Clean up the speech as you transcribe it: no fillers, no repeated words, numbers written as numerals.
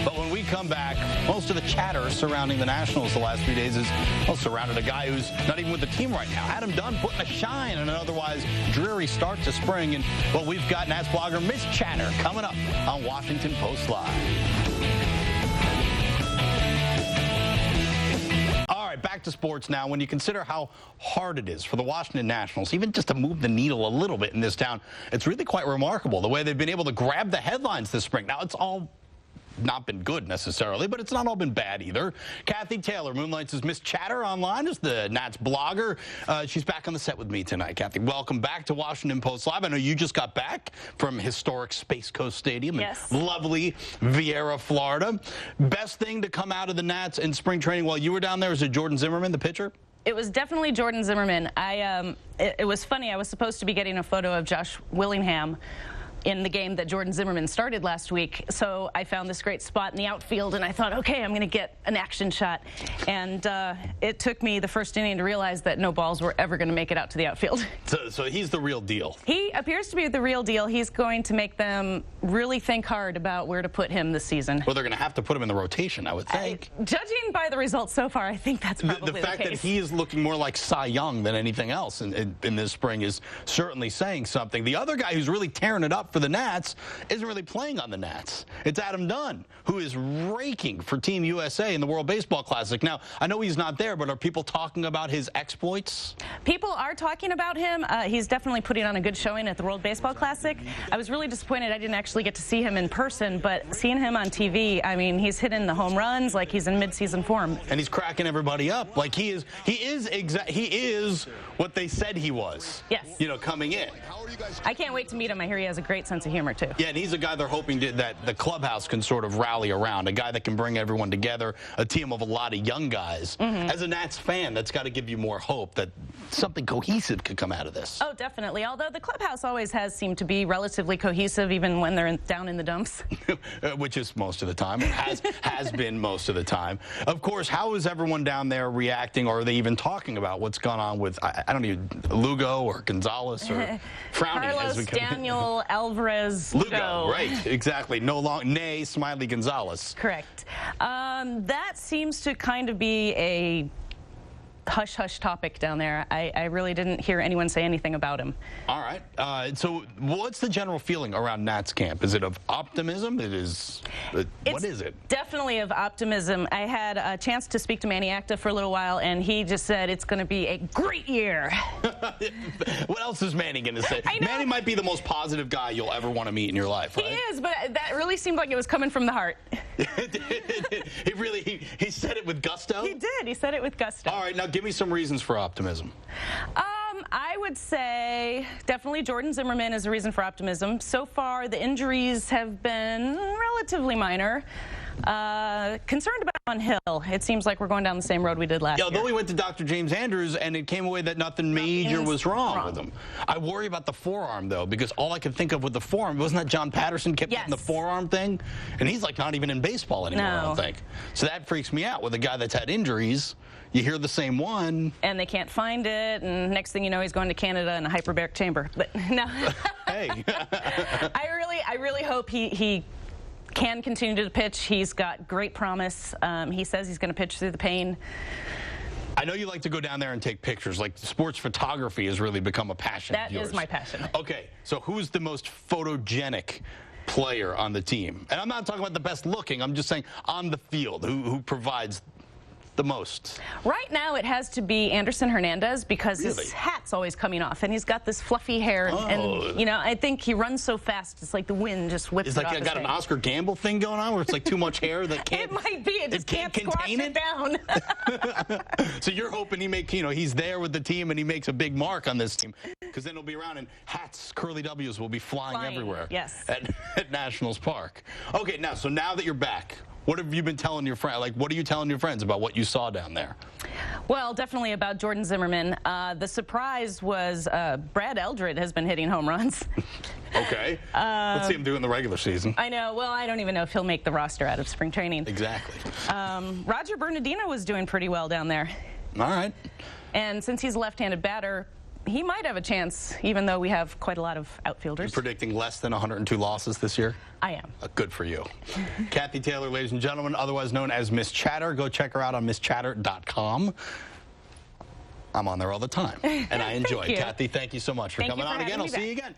But when we come back, most of the chatter surrounding the Nationals the last few days is surrounded a guy who's not even with the team right now. Adam Dunn putting a shine on an otherwise dreary start to spring. And, well, we've got Nats blogger MissChatter coming up on Washington Post Live. All right, back to sports now. When you consider how hard it is for the Washington Nationals, even just to move the needle a little bit in this town, it's really quite remarkable the way they've been able to grab the headlines this spring. Now, it's all not been good necessarily, but it's not all been bad either. Kathy Taylor moonlights as MissChatter online as the Nats blogger. She's back on the set with me tonight. Kathy, welcome back to Washington Post Live. I know you just got back from historic Space Coast Stadium in lovely Vieira, Florida. Best thing to come out of the Nats in spring training while you were down there, was it Jordan Zimmermann, the pitcher? It was definitely Jordan Zimmermann. It was funny. I was supposed to be getting a photo of Josh Willingham in the game that Jordan Zimmermann started last week. So I found this great spot in the outfield, and I thought, okay, I'm going to get an action shot. And it took me the first inning to realize that no balls were ever going to make it out to the outfield. So he's the real deal. He appears to be the real deal. He's going to make them really think hard about where to put him this season. Well, they're going to have to put him in the rotation, I would think. Judging by the results so far, I think that's probably the fact case. that he is looking more like Cy Young than anything else in this spring is certainly saying something. The other guy who's really tearing it up for the Nats isn't really playing on the Nats. It's Adam Dunn, who is raking for Team USA in the World Baseball Classic. Now, I know he's not there, but are people talking about his exploits? People are talking about him. He's definitely putting on a good showing at the World Baseball Classic. I was really disappointed I didn't actually get to see him in person, but seeing him on TV, I mean, he's hitting the home runs like he's in mid-season form. And he's cracking everybody up. Like he is what they said he was. Yes. You know, coming in. I can't wait to meet him. I hear he has a great sense of humor, too. Yeah, and he's a guy they're hoping that the clubhouse can sort of rally around, a guy that can bring everyone together, a team of a lot of young guys. As a Nats fan, that's got to give you more hope that something cohesive could come out of this. Oh, definitely. Although the clubhouse always has seemed to be relatively cohesive, even when they're down in the dumps. Which is most of the time, has been most of the time. Of course, how is everyone down there reacting, or are they even talking about what's gone on with, I don't know, Lugo or Gonzalez or frowning Carlos, as we come Daniel, Alvarez, Lugo, right, exactly. Nay, Smiley Gonzalez. Correct. That seems to kind of be a hush-hush topic down there. I really didn't hear anyone say anything about him. All right. So what's the general feeling around Nats camp? Is it of optimism? What is it? Definitely of optimism. I had a chance to speak to Manny Acta for a little while, and he just said it's going to be a great year. What else is Manny going to say? Manny might be the most positive guy you'll ever want to meet in your life, right? He is, but that really seemed like it was coming from the heart. He said it with gusto? He did. He said it with gusto. All right, now give me some reasons for optimism. I would say definitely Jordan Zimmermann is a reason for optimism. So far, the injuries have been relatively minor. Concerned about on Hill. It seems like we're going down the same road we did last year. Though we went to Dr. James Andrews, and it came away that nothing major was wrong with him. I worry about the forearm, though, because all I could think of with the forearm, wasn't that John Patterson kept getting the forearm thing? And he's like not even in baseball anymore, I don't think. So that freaks me out with a guy that's had injuries. You hear the same one. And they can't find it, and next thing you know, he's going to Canada in a hyperbaric chamber. But no. Hey. I really hope he can continue to pitch. He's got great promise. He says he's going to pitch through the pain. I know you like to go down there and take pictures. Like, sports photography has really become a passion of yours. That is my passion. Okay, so who's the most photogenic player on the team? And I'm not talking about the best looking. I'm just saying on the field, who provides the most? Right now, it has to be Anderson Hernandez because his hat's always coming off, and he's got this fluffy hair, and you know, I think he runs so fast, it's like the wind just whips it off his got head. An Oscar Gamble thing going on, where it's like too much hair that can't. It might be. It just can't squash it down. So you're hoping he's there with the team and he makes a big mark on this team, because then he'll be around and hats, curly W's will be flying everywhere. Yes. At Nationals Park. Okay, now that you're back, what have you been telling your friends? Like, what are you telling your friends about what you saw down there? Well, definitely about Jordan Zimmermann. The surprise was Brad Eldred has been hitting home runs. Okay. Let's see him do in the regular season. I know. Well, I don't even know if he'll make the roster out of spring training. Exactly. Roger Bernardino was doing pretty well down there. All right. And since he's a left-handed batter, he might have a chance, even though we have quite a lot of outfielders. You're predicting less than 102 losses this year? I am. Good for you. Kathy Taylor, ladies and gentlemen, otherwise known as MissChatter. Go check her out on MissChatter.com. I'm on there all the time, and I enjoy it. Kathy, thank you so much for coming on again. I'll see you again.